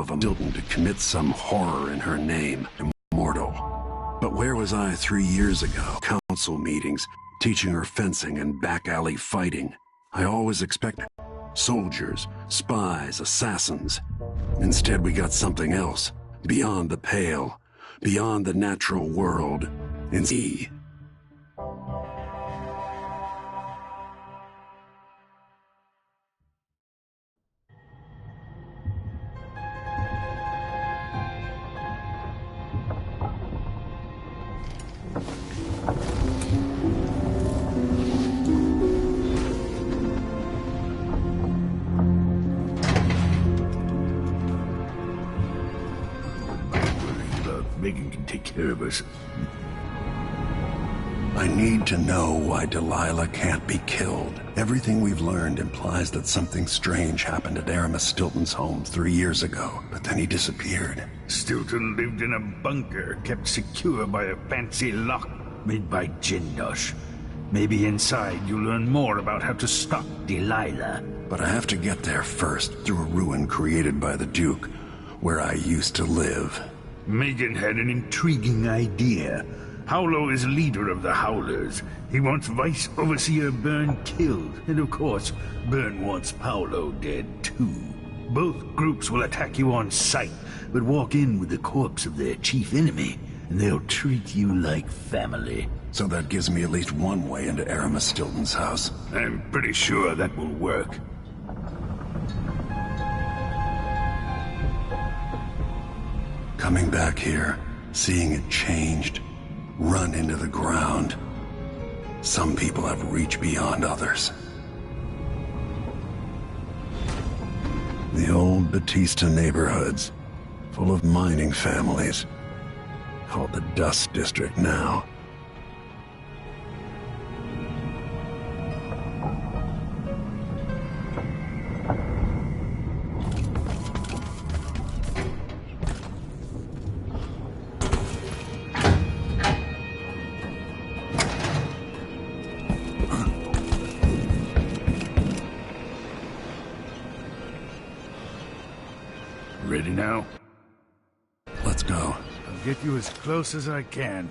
of a Milton to commit some horror in her name, immortal. But where was I 3 years ago? Council meetings, teaching her fencing and back alley fighting. I always expected soldiers, spies, assassins. Instead, we got something else, beyond the pale, beyond the natural world, in sea. Megan can take care of us. I need to know why Delilah can't be killed. Everything we've learned implies that something strange happened at Aramis Stilton's home 3 years ago, but then he disappeared. Stilton lived in a bunker kept secure by a fancy lock made by Jindosh. Maybe inside you'll learn more about how to stop Delilah. But I have to get there first, through a ruin created by the Duke, where I used to live. Megan had an intriguing idea. Howlo is leader of the Howlers. He wants Vice Overseer Byrne killed, and of course, Byrne wants Paolo dead too. Both groups will attack you on sight, but walk in with the corpse of their chief enemy, and they'll treat you like family. So that gives me at least one way into Aramis Stilton's house. I'm pretty sure that will work. Coming back here, seeing it changed, run into the ground. Some people have reached beyond others. The old Batista neighborhoods, full of mining families, called the Dust District now. Ready now? Let's go. I'll get you as close as I can.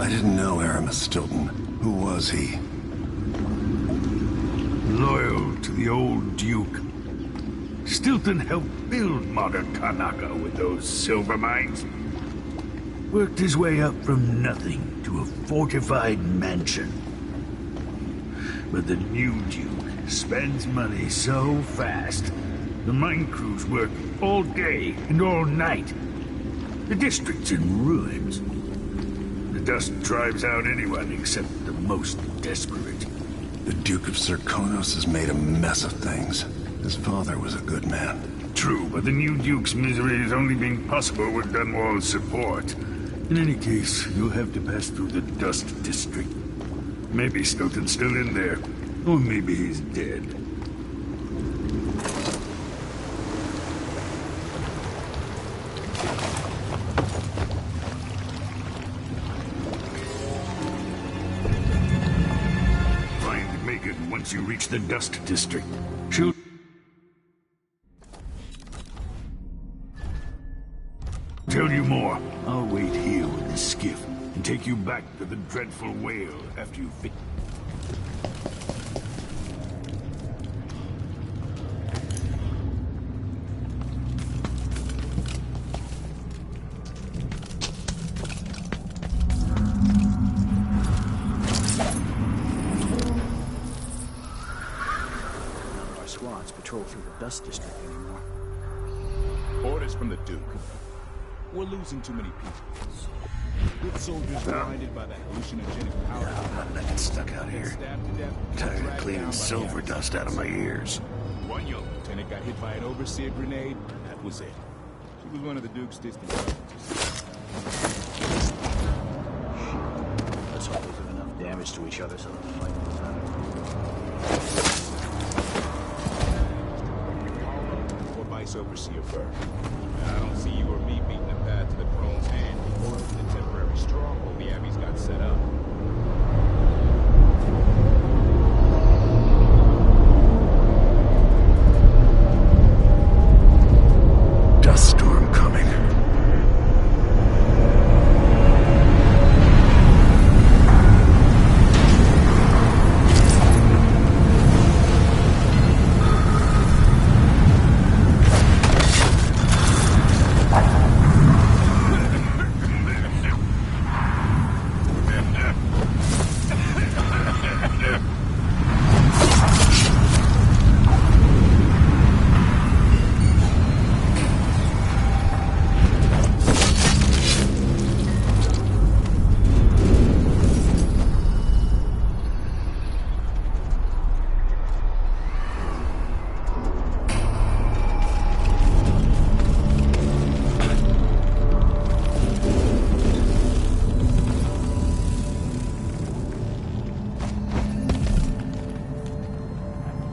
I didn't know Aramis Stilton. Who was he? Loyal to the old Duke. Stilton helped build modern Karnaca with those silver mines. Worked his way up from nothing to a fortified mansion. But the new Duke spends money so fast, the mine crews work all day and all night. The district's in ruins. The dust drives out anyone except the most desperate. The Duke of Serkonos has made a mess of things. His father was a good man. True, but the new Duke's misery is only being possible with Dunwall's support. In any case, you'll have to pass through the Dust District. Maybe Stilton's still in there, or maybe he's dead. Find Megan once you reach the Dust District. She'll tell you more. I'll wait here with the skiff and take you back to the dreadful whale after you fit. Our squads patrol through the dust district anymore. Orders from the Duke. We're losing too many people. Good soldiers blinded by the hallucinogenic power. I'm not gonna get stuck out here. Stabbed to death. Tired of dragged cleaning down by silver the dust out of my ears. One young lieutenant got hit by an overseer grenade. That was it. She was one of the Duke's distant relatives. Let's hope they do enough damage to each other so that the fight goes out. Or Vice Overseer Burr. I don't see you or me beating the path to the throne's hand or the temporary stronghold the Abbey's got set up. Dust storm coming.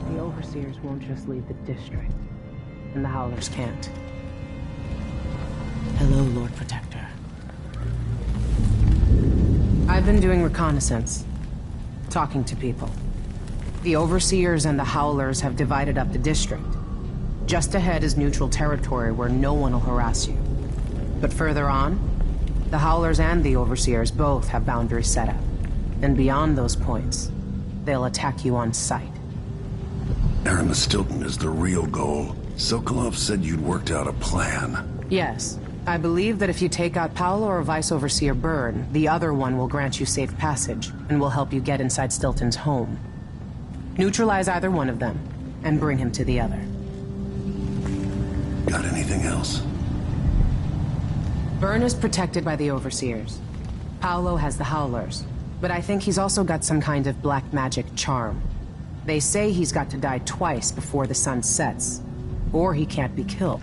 The overseers won't just leave the district, and the Howlers can't. Hello, Lord Protector. I've been doing reconnaissance, talking to people. The overseers and the Howlers have divided up the district. Just ahead is neutral territory where no one will harass you. But further on, the Howlers and the overseers both have boundaries set up. And beyond those points, they'll attack you on sight. Arima Stilton is the real goal. Sokolov said you'd worked out a plan. Yes. I believe that if you take out Paolo or Vice Overseer Byrne, the other one will grant you safe passage, and will help you get inside Stilton's home. Neutralize either one of them, and bring him to the other. Got anything else? Byrne is protected by the Overseers. Paolo has the Howlers, but I think he's also got some kind of black magic charm. They say he's got to die twice before the sun sets, or he can't be killed.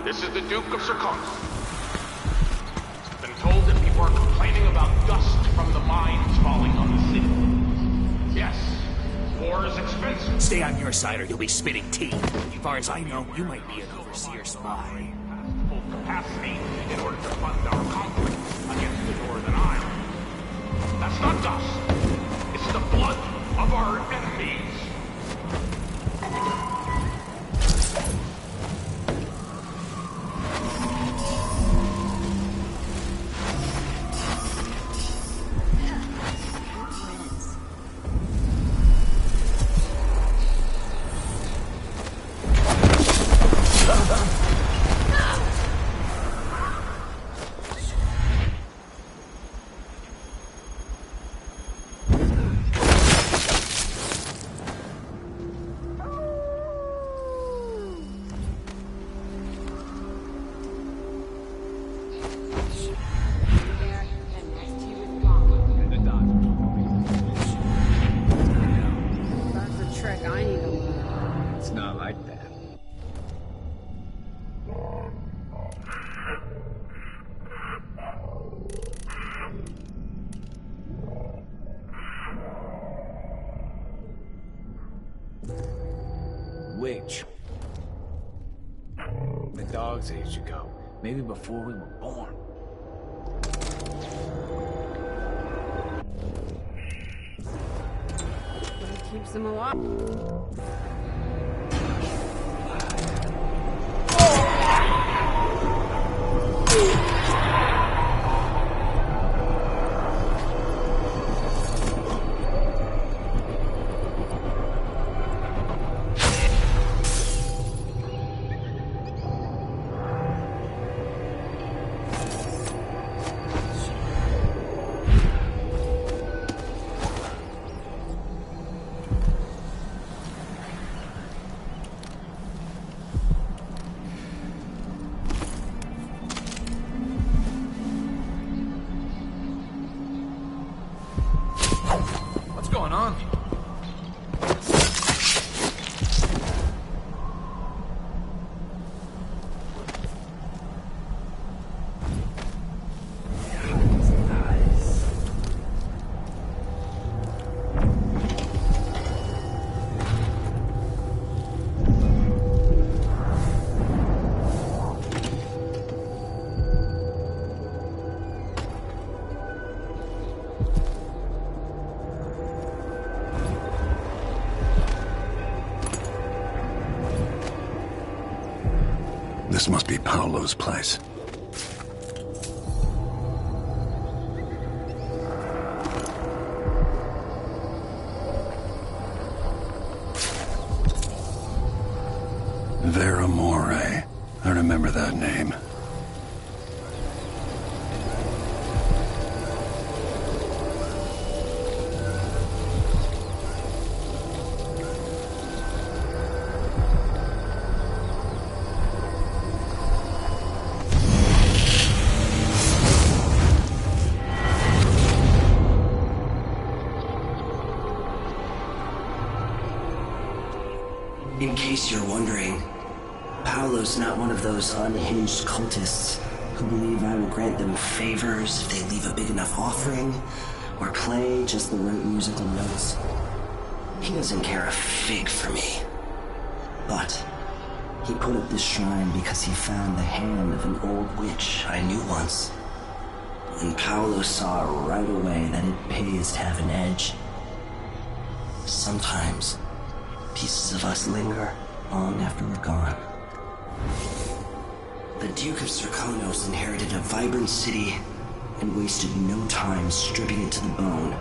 This is the Duke of Circumstance. Been told that people are complaining about dust from the mines falling on the city. Yes, war is expensive. Stay on your side or you'll be spitting tea. As far as I know, you might be an overseer spy. Full capacity in order to fund our conflict against the Northern Isle. That's not dust. It's the blood of our enemies. Which? The dog's age ago. Maybe before we were born. Keeps them alive. What's going on? This must be Paolo's place. Vera More. I remember that name. In case you're wondering, Paolo's not one of those unhinged cultists who believe I will grant them favors if they leave a big enough offering or play just the right musical notes. He doesn't care a fig for me. But he put up this shrine because he found the hand of an old witch I knew once. And Paolo saw right away that it pays to have an edge. Sometimes pieces of us linger long after we're gone. The Duke of Serkonos inherited a vibrant city and wasted no time stripping it to the bone.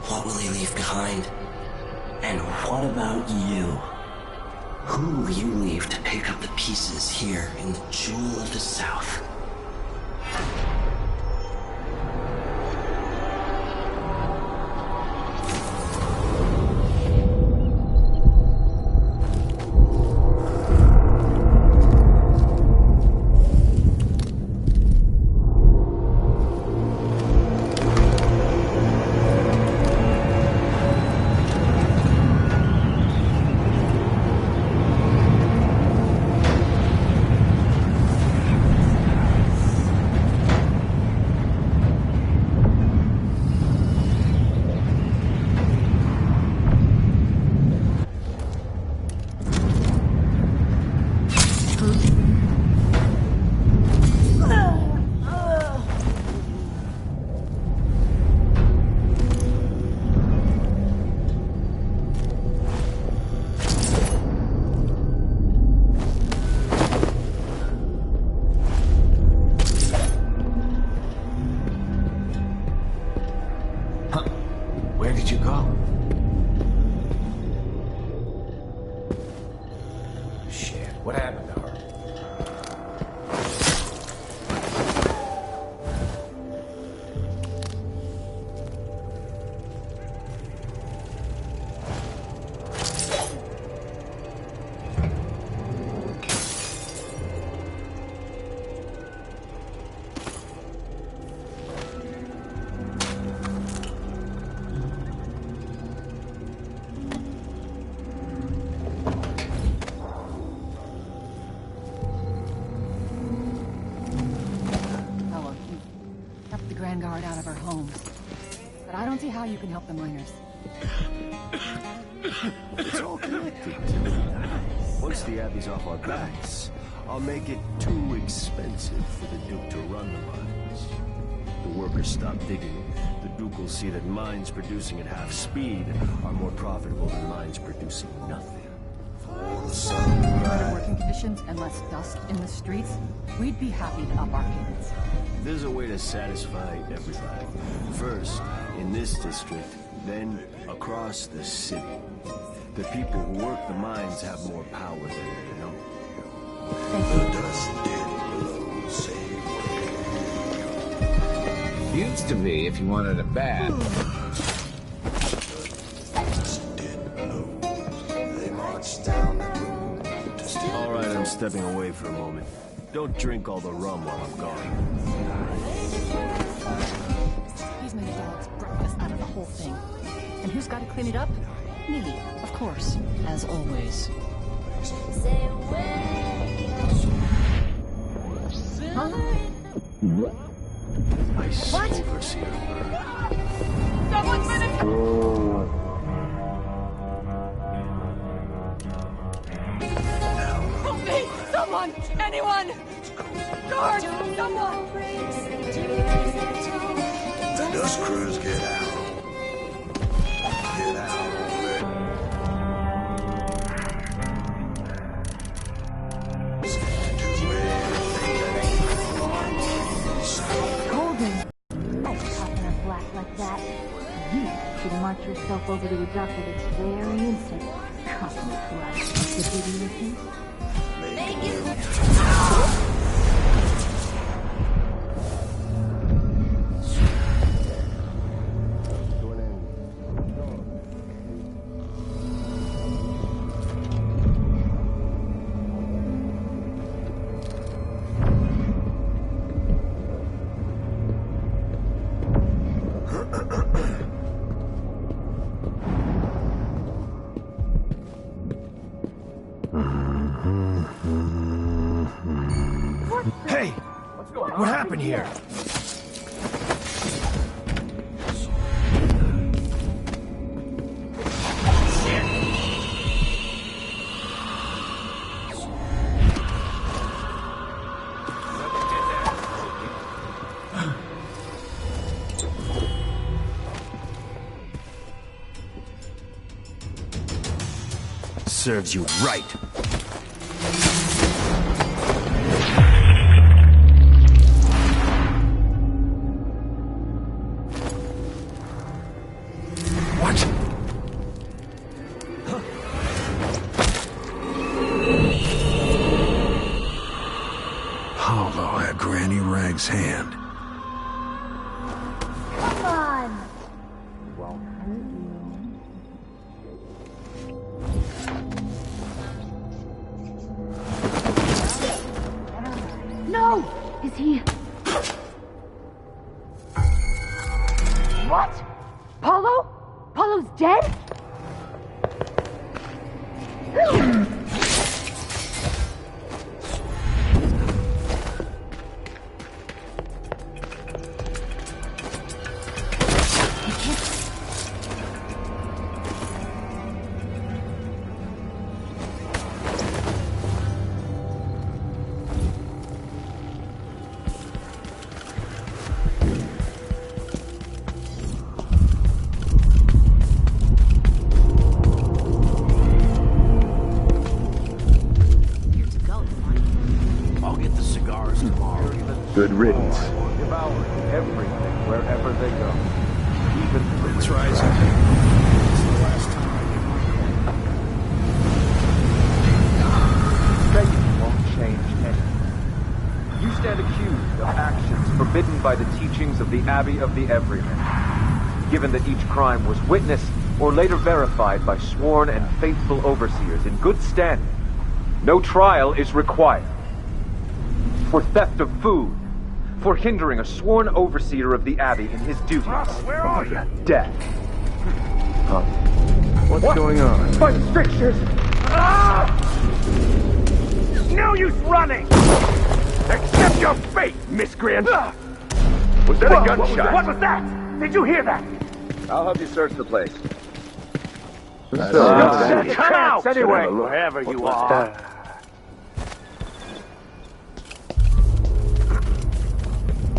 What will he leave behind? And what about you? Who will you leave to pick up the pieces here in the Jewel of the South? Where did you go? Shit, what happened to her? Guard out of our homes. But I don't see how you can help the miners. It's all connected. Once the Abbey's off our backs, I'll make it too expensive for the Duke to run the mines. The workers stop digging, the Duke will see that mines producing at half speed are more profitable than mines producing nothing. Better working conditions and less dust in the streets, we'd be happy to up our payments. There's a way to satisfy everybody. First, in this district, then across the city. The people who work the mines have more power there, you know? Used to be if you wanted it bad. All right, I'm stepping away for a moment. Don't drink all the rum while I'm gone. He's made a dog's breakfast out of the whole thing. And who's got to clean it up? Me, of course, as always. Huh? Nice overseer bird. Someone's been Help me! Someone! Anyone! Guard! Someone! The dust crews get out. Get out. Golden. Oh, popping up black like that. You should march yourself over to the doctor this very instant. Copping up black. Did you listen? Make it. Hey! What happened here? Serves you right. Paolo had Granny Rag's hand. Come on! No! Is he... What? Paulo? Paulo's dead? Good riddance. Devouring everything wherever they go. Even It's rising. It's the last time begging won't change anything. You stand accused of actions forbidden by the teachings of the Abbey of the Everyman. Given that each crime was witnessed or later verified by sworn and faithful overseers in good standing, no trial is required. For theft of food, for hindering a sworn overseer of the Abbey in his duties. Where are you? Death. What's going on? My strictures! Ah! No use running! Accept your fate, miscreant! Was that a gunshot? What was that? Did you hear that? I'll help you search the place. Come out! Anyway, wherever you are.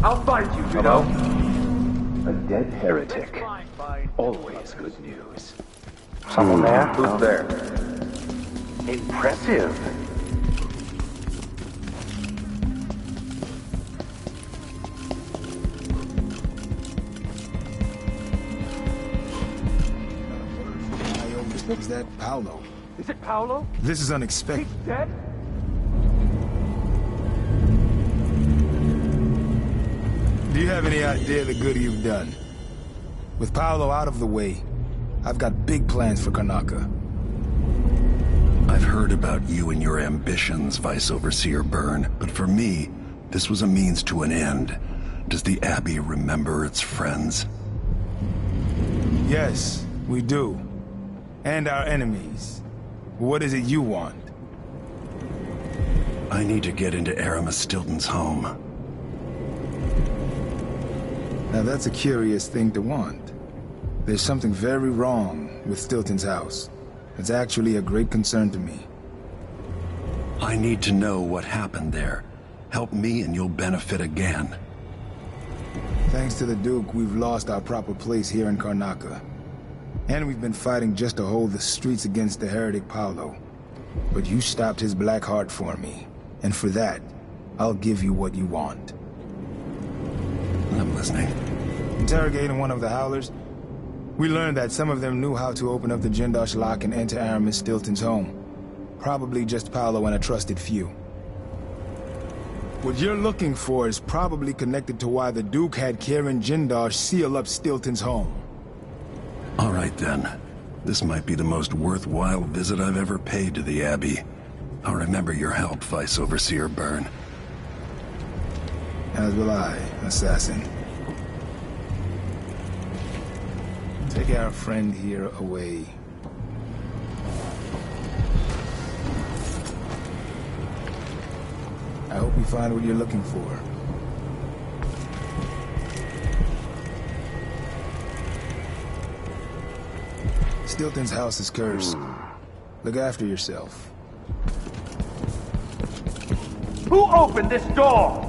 I'll find you, you know. A dead heretic. Always good news. Someone there? Who's there? Impressive. Is that Paolo? Is it Paolo? This is unexpected. He's dead? Do you have any idea the good you've done? With Paolo out of the way, I've got big plans for Karnaca. I've heard about you and your ambitions, Vice Overseer Byrne, but for me, this was a means to an end. Does the Abbey remember its friends? Yes, we do. And our enemies. What is it you want? I need to get into Aramis Stilton's home. Now that's a curious thing to want. There's something very wrong with Stilton's house. It's actually a great concern to me. I need to know what happened there. Help me and you'll benefit again. Thanks to the Duke, we've lost our proper place here in Karnaca. And we've been fighting just to hold the streets against the heretic Paolo. But you stopped his black heart for me. And for that, I'll give you what you want. I'm listening. Interrogating one of the Howlers, we learned that some of them knew how to open up the Jindosh lock and enter Aramis Stilton's home. Probably just Paolo and a trusted few. What you're looking for is probably connected to why the Duke had Karen Jindosh seal up Stilton's home. All right then. This might be the most worthwhile visit I've ever paid to the Abbey. I'll remember your help, Vice Overseer Byrne. As will I, assassin. Take our friend here away. I hope you find what you're looking for. Stilton's house is cursed. Look after yourself. Who opened this door?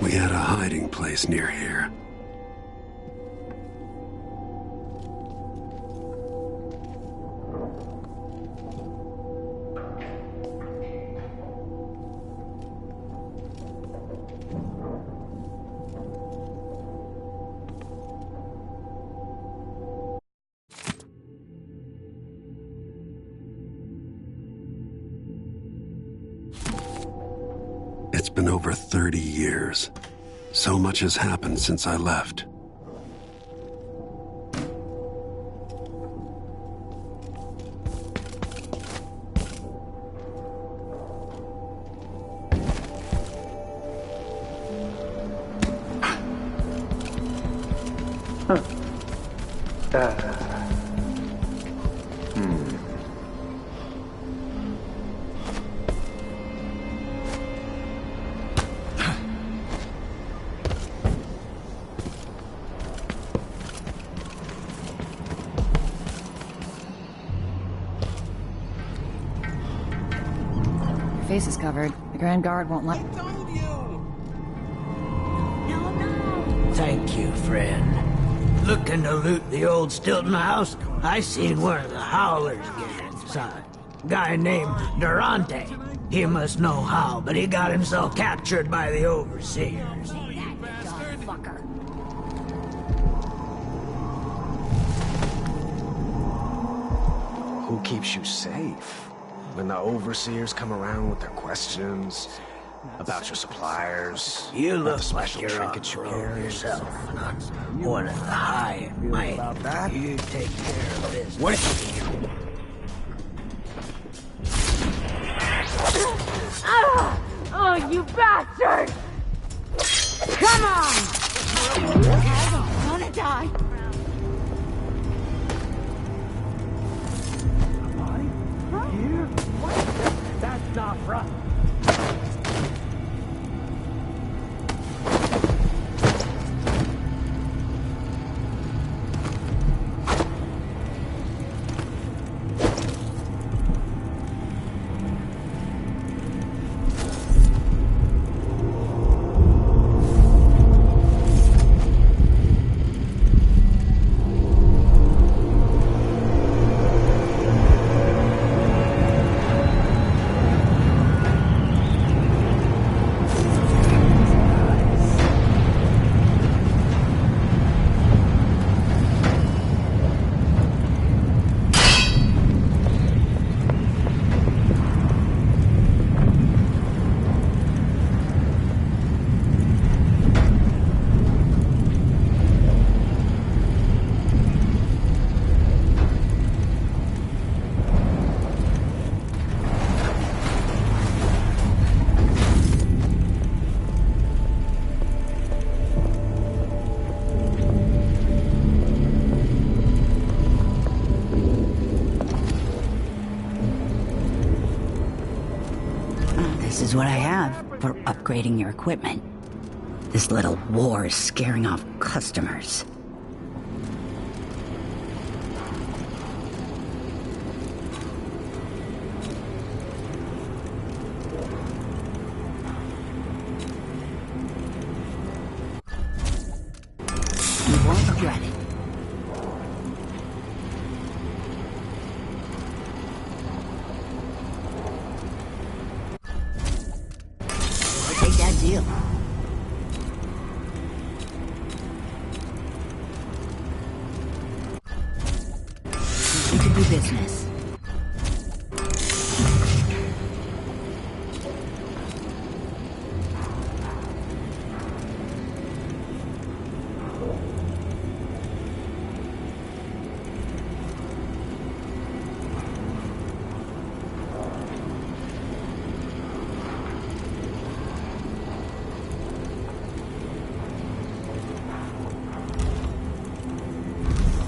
We had a hiding place near here. It's been over 30 years. So much has happened since I left. Face is covered. The Grand Guard won't let... I told you! No. Thank you, friend. Looking to loot the old Stilton house? I seen one of the howlers get inside. Guy named Durante. He must know how, but he got himself captured by the overseers. Who keeps you safe? When the overseers come around with their questions about your suppliers, You about the look like special you're on trinkets you road carry. yourself. One of the high and mighty. About that? You take care of business. What? Oh, you bastard! Come on! I don't want to die. Here? What? That's not right. This is what I have for upgrading your equipment. This little war is scaring off customers. You won't regret it. Take that deal. We could do business.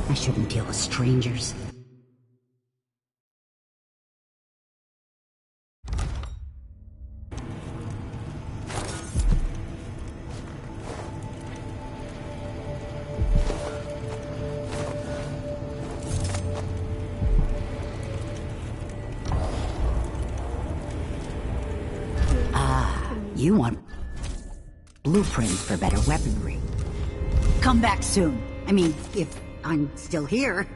I shouldn't deal with strangers. Ah, you want blueprints for better weaponry. Come back soon. I mean, if I'm still here.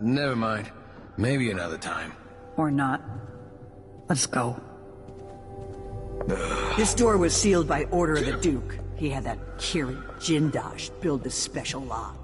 Never mind. Maybe another time. Or not. Let's go. This door was sealed by order of the Duke. He had that Kiri Jindosh build the special lock.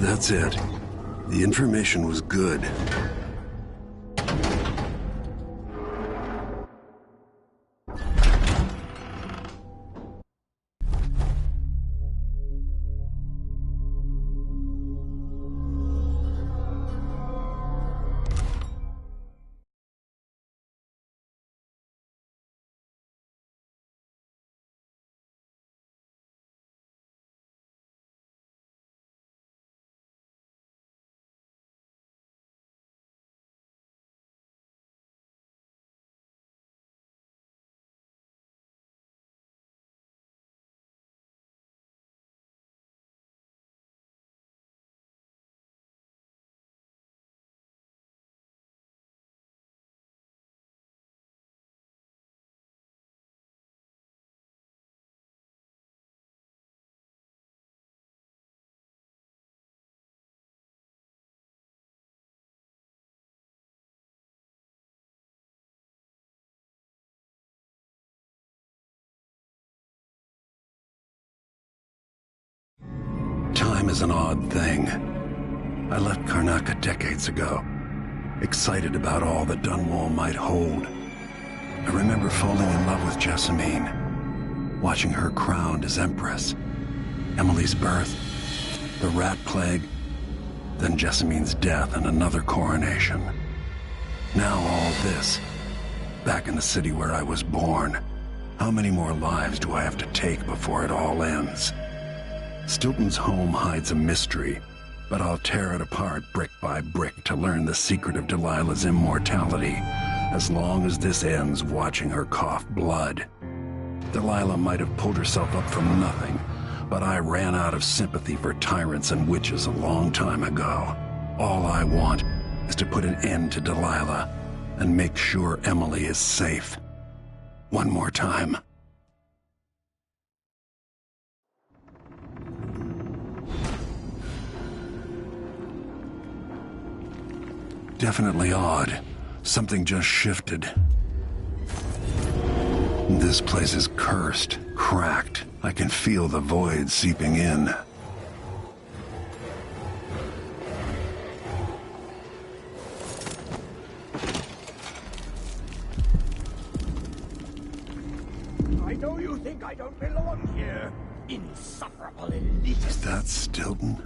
That's it. The information was good. Time is an odd thing. I left Karnaca decades ago, excited about all that Dunwall might hold. I remember falling in love with Jessamine, watching her crowned as Empress, Emily's birth, the rat plague, then Jessamine's death and another coronation. Now all this, back in the city where I was born. How many more lives do I have to take before it all ends? Stilton's home hides a mystery, but I'll tear it apart brick by brick to learn the secret of Delilah's immortality, as long as this ends watching her cough blood. Delilah might have pulled herself up from nothing, but I ran out of sympathy for tyrants and witches a long time ago. All I want is to put an end to Delilah and make sure Emily is safe. One more time. Definitely odd. Something just shifted. This place is cursed, cracked. I can feel the void seeping in. I know you think I don't belong here, insufferable elitist. Is that Stilton?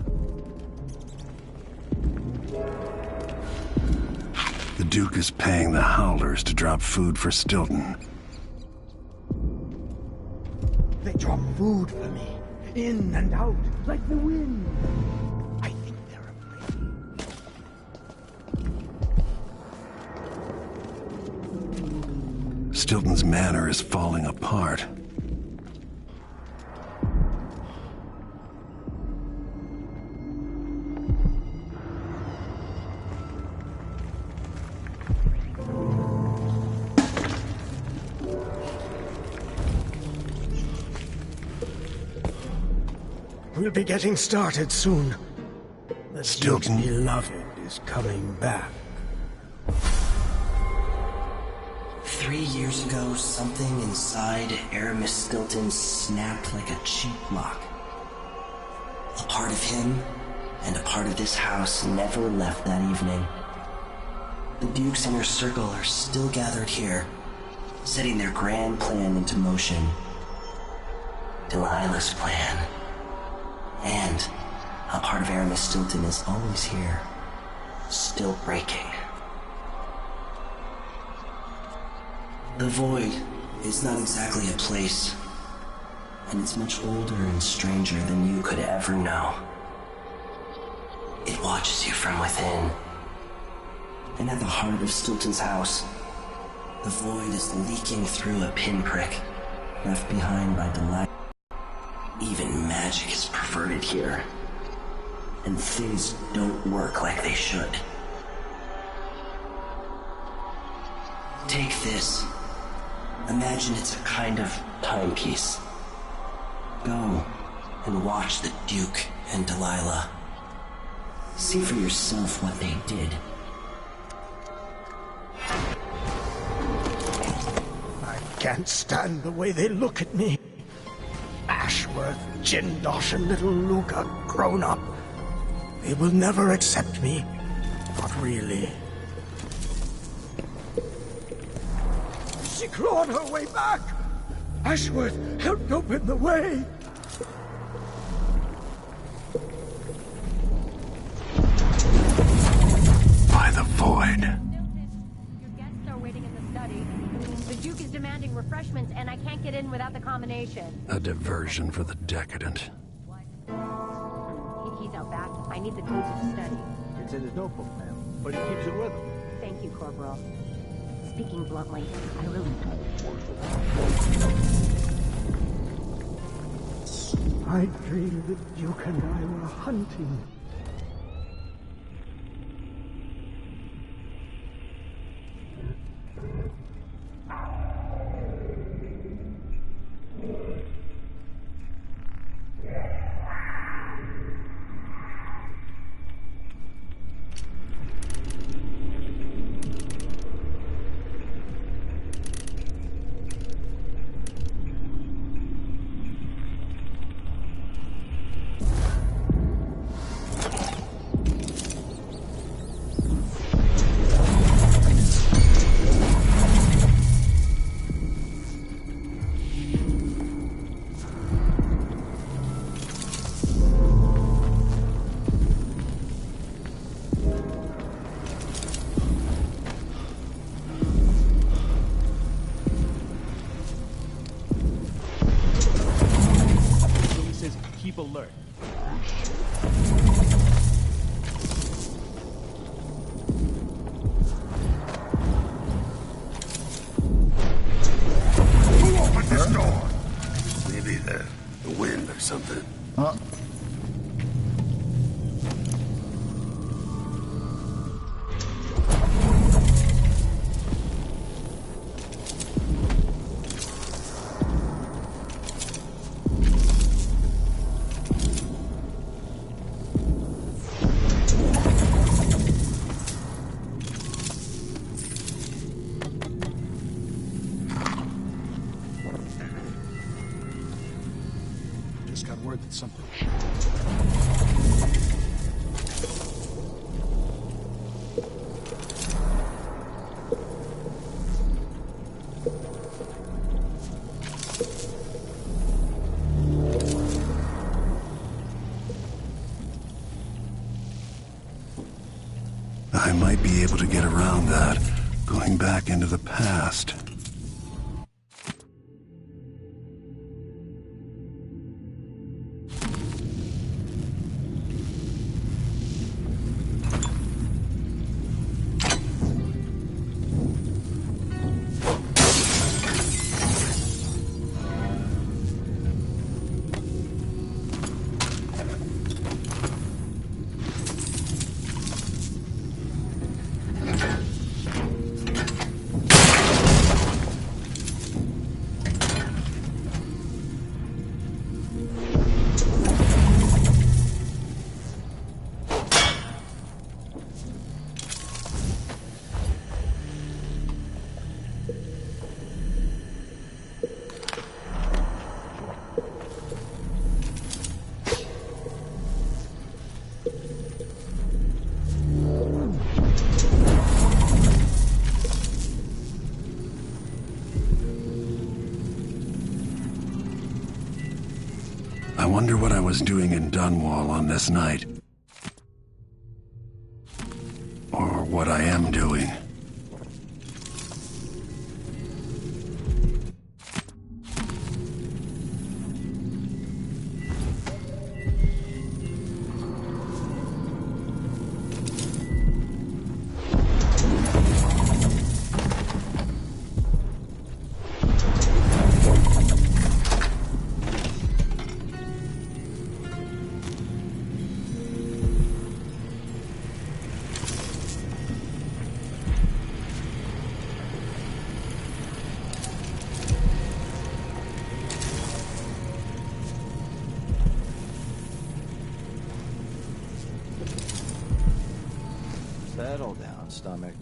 The Duke is paying the Howlers to drop food for Stilton. They drop food for me, in and out, like the wind. I think they're afraid. Stilton's manor is falling apart. We'll be getting started soon. The Duke's Stilton? beloved is coming back. 3 years ago, something inside Aramis Stilton snapped like a cheap lock. A part of him and a part of this house never left that evening. The Duke's inner circle are still gathered here, setting their grand plan into motion. Delilah's plan. And a part of Aramis Stilton is always here, still breaking. The Void is not exactly a place, and it's much older and stranger than you could ever know. It watches you from within. And at the heart of Stilton's house, the Void is leaking through a pinprick left behind by Delilah. Even magic is perverted here, and things don't work like they should. Take this. Imagine it's a kind of timepiece. Go and watch the Duke and Delilah. See for yourself what they did. I can't stand the way they look at me. Ashworth, Jindosh, and little Luca grown up. They will never accept me. Not really. She clawed her way back! Ashworth helped open the way! By the void. Your guests are waiting in the study. The Duke is demanding refreshments, and I can't get in without the combination. A diversion for the decadent. He's out back. I need the key to the study. It's in his notebook, ma'am, but he keeps it with him. Thank you, Corporal. Speaking bluntly, I really... I dreamed the Duke and I were hunting. Keep alert. Who opened this door? Maybe the wind or something. Huh? Just got word that something... I might be able to get around that, going back into the past. I wonder what I was doing in Dunwall on this night. Or what I am doing. Settle down, stomach.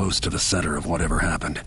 close to the center of whatever happened.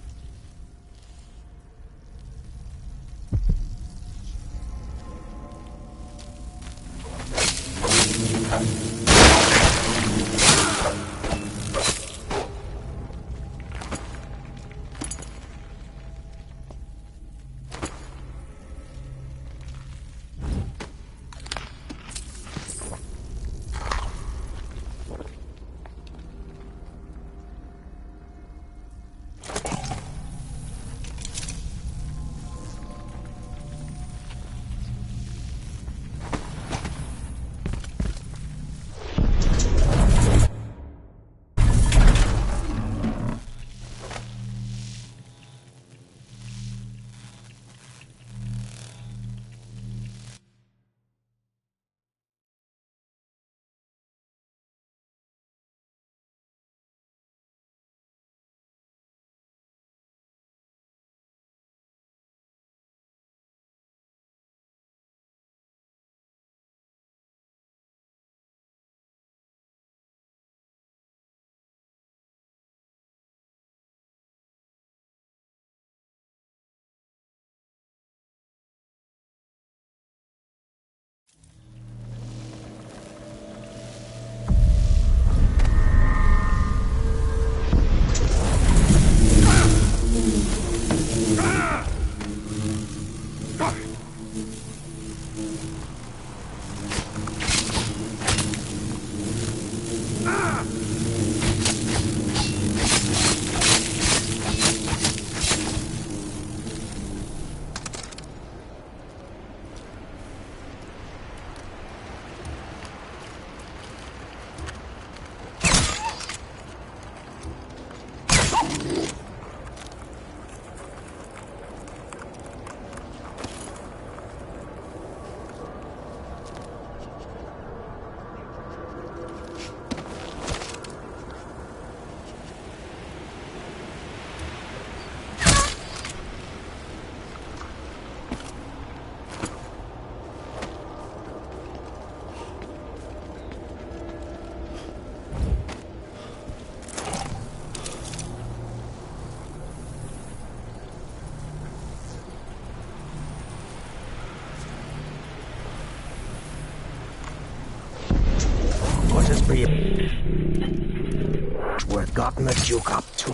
We're gotten the Duke up to.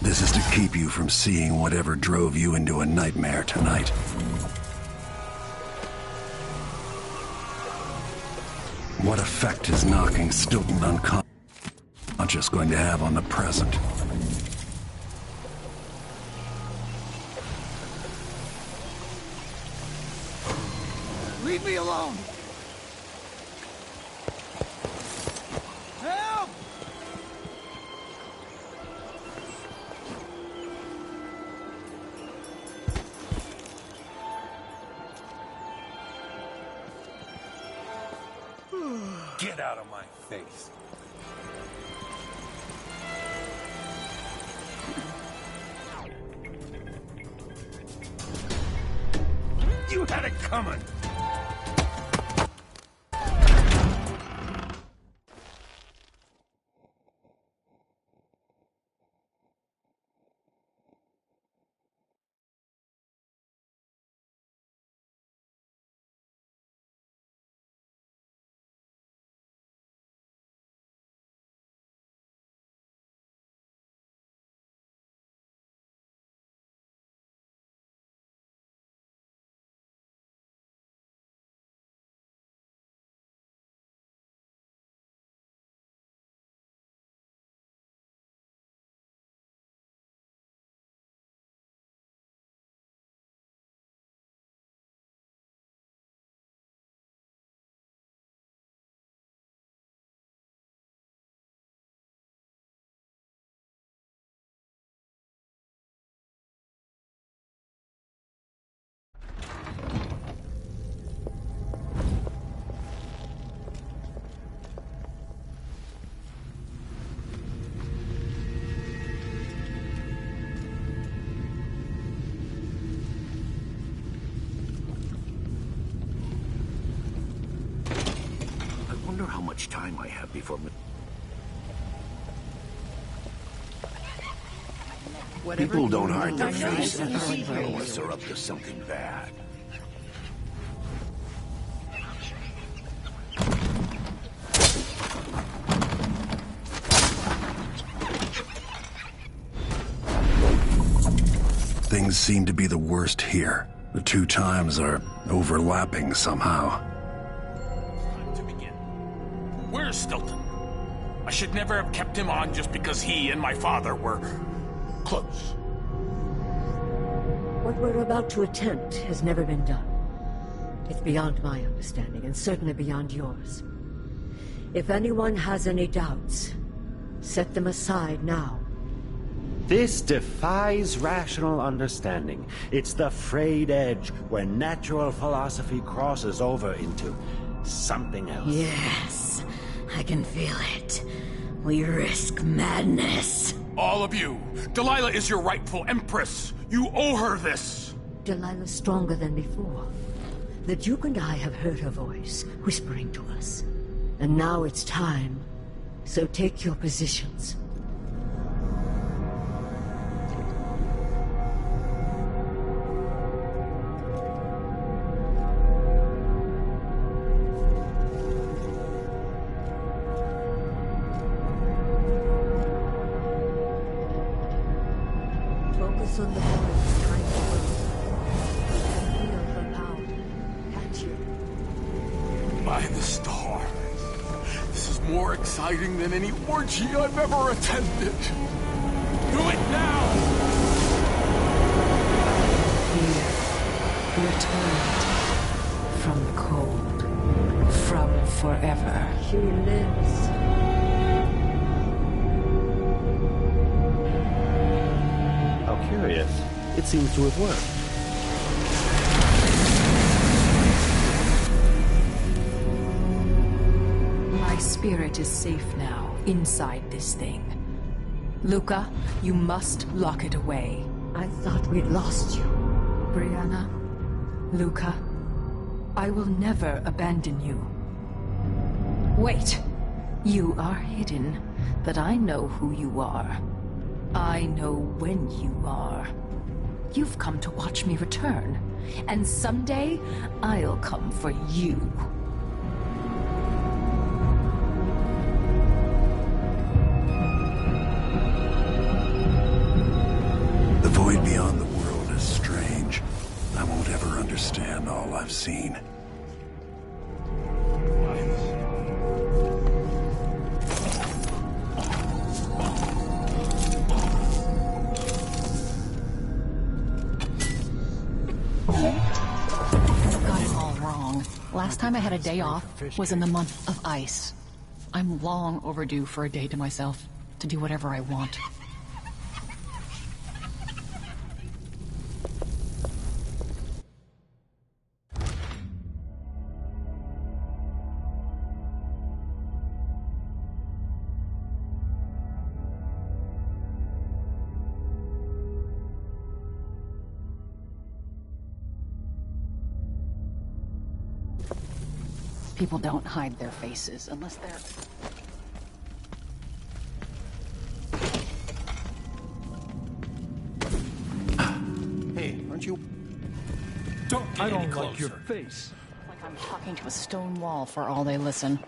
This is to keep you from seeing whatever drove you into a nightmare tonight. What effect is knocking Stilton unconscious going to have on the present? Leave me alone! Help! Get out of my face. You had it coming. I wonder how much time I have before... People don't hide their faces unless they're up to something bad. Things seem to be the worst here. The two times are overlapping somehow. To begin. Where's Stilton? I should never have kept him on just because he and my father were close. What we're about to attempt has never been done. It's beyond my understanding, and certainly beyond yours. If anyone has any doubts, set them aside now. This defies rational understanding. It's the frayed edge where natural philosophy crosses over into something else. Yes, I can feel it. We risk madness. All of you! Delilah is your rightful empress! You owe her this! Delilah's stronger than before. The Duke and I have heard her voice, whispering to us. And now it's time. So take your positions. Focus on the voice trying to grow. Feel her power. Catch you. By the stars. This is more exciting than any orgy I've ever attended. Do it now! Here, returned from the cold, from forever. She lives. How curious. It seems to have worked. My spirit is safe now, inside this thing. Luca, you must lock it away. I thought we'd lost you. Brianna, Luca, I will never abandon you. Wait! You are hidden, but I know who you are. I know when you are. You've come to watch me return, and someday I'll come for you. The void beyond the world is strange. I won't ever understand all I've seen. Got it all wrong. Last time I had a day off was in the month of ice. I'm long overdue for a day to myself, to do whatever I want. People don't hide their faces unless they're... Hey, aren't you... Don't I don't like your face. Like I'm talking to a stone wall for all they listen.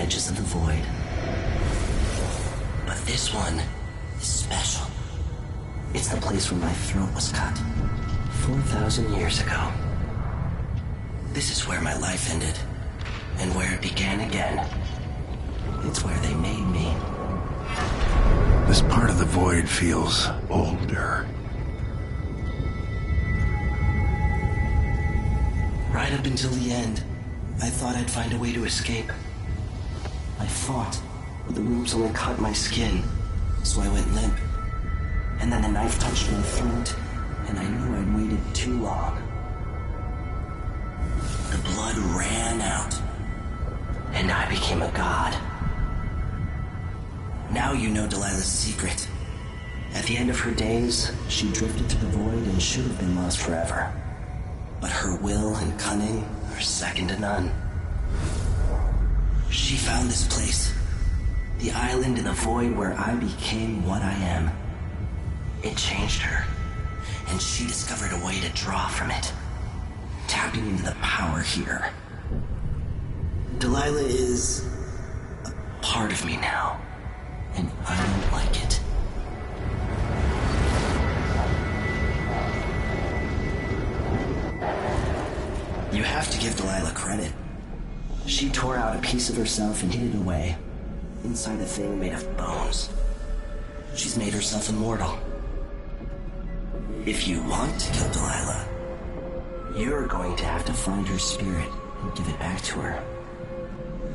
branches of the void. But this one is special. It's the place where my throat was cut 4,000 years ago. This is where my life ended, and where it began again. It's where they made me. This part of the void feels older. Right up until the end, I thought I'd find a way to escape. I fought, but the wounds only cut my skin, so I went limp. And then the knife touched my throat, and I knew I'd waited too long. The blood ran out, and I became a god. Now you know Delilah's secret. At the end of her days, she drifted to the void and should have been lost forever. But her will and cunning are second to none. She found this place, the island in the void where I became what I am. It changed her, and she discovered a way to draw from it, tapping into the power here. Delilah is a part of me now, and I don't like it. You have to give Delilah credit. She tore out a piece of herself and hid it away, inside a thing made of bones. She's made herself immortal. If you want to kill Delilah, you're going to have to find her spirit and give it back to her.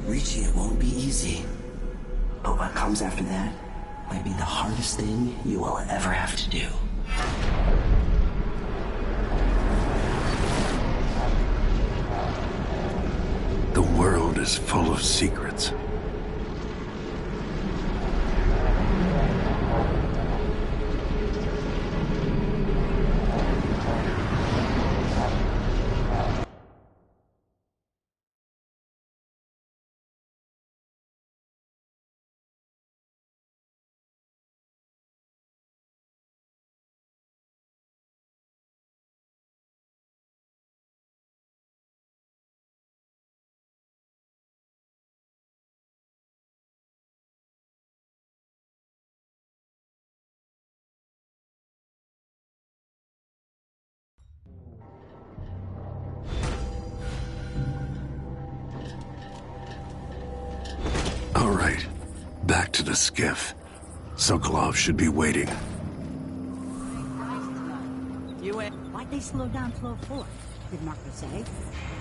Reaching it won't be easy, but what comes after that might be the hardest thing you will ever have to do. The world is full of secrets. All right, back to the skiff. Sokolov should be waiting. Why'd they slow down flow 4? Did Marco say?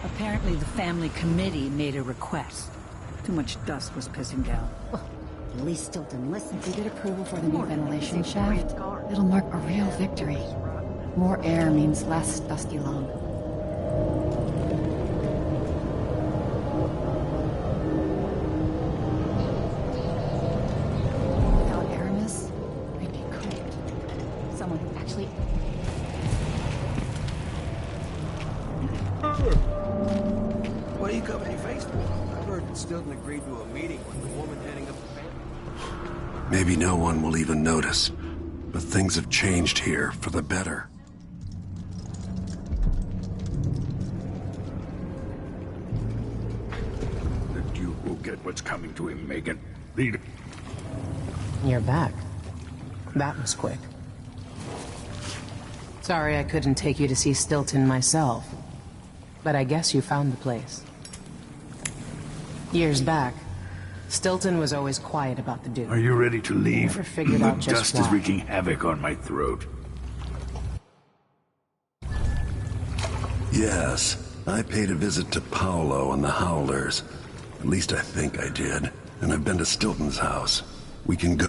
Apparently the family committee made a request. Too much dust was pissing down. Well, at least Stilton listened. If we get approval for the new ventilation shaft, it'll mark a real victory. More air means less dusty lung. Without Aramis, I'd be cooked. Someone who actually... What are you covering your face for? I've heard that Stilton agreed to a meeting with the woman heading up the family. Maybe no one will even notice, but things have changed here for the better. The Duke will get what's coming to him, Megan. Lead. You're back. That was quick. Sorry I couldn't take you to see Stilton myself, but I guess you found the place. Years back, Stilton was always quiet about the Duke. Are you ready to leave? Never figured The out just dust is why. wreaking havoc on my throat. Yes, I paid a visit to Paolo and the Howlers. At least I think I did. And I've been to Stilton's house. We can go...